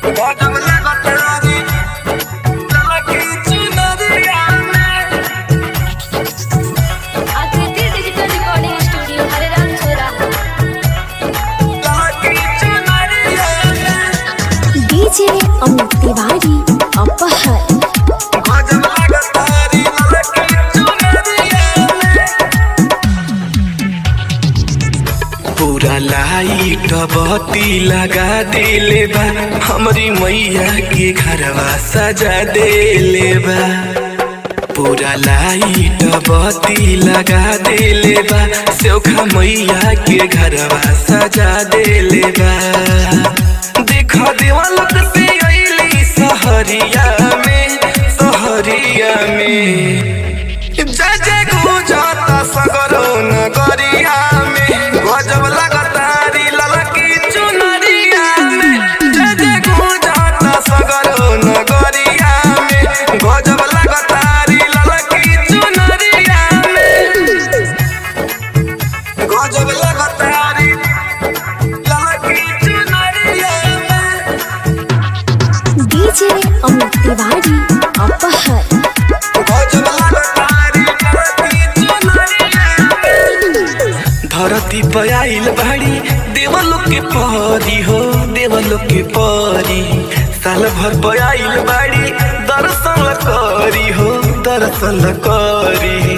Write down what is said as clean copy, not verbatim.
गजब लगतारी ललकी चुनरिया में। आकृति डिजिटल रिकॉर्डिंग स्टूडियो हरेराम छोरा। ललकी चुनरिया में डीजे अमित तिवारी अपहर। गजब लगतारी ललकी चुनरिया में। पूरा लाइट बत्ती लगा देले बा, हमरी मैया के घरवा सजा देले बा। पूरा लाइट बत्ती लगा देले बा, सौखा मैया के घरवा सजा देले बा। देखा देवलोक से अइली सहरिया में, सहरिया में। जय जय गुजाता सगरो नगरिया में, गजब लगतारी ललकी चुनरिया में। जय जय गुजाता सगरो नगरिया में, गजब लगतारी ललकी चुनरिया में। गजब लगतारी ललकी चुनरिया में। डीजे अमित तिवारी अपहर। गजब लगतारी ललकी चुनरिया में। धरती पे आइल बाड़ी देवलोक के परी हो, देवलोक के परी। साल भर पे आइल बाड़ी दर्शन करी हो, दर्शन करी।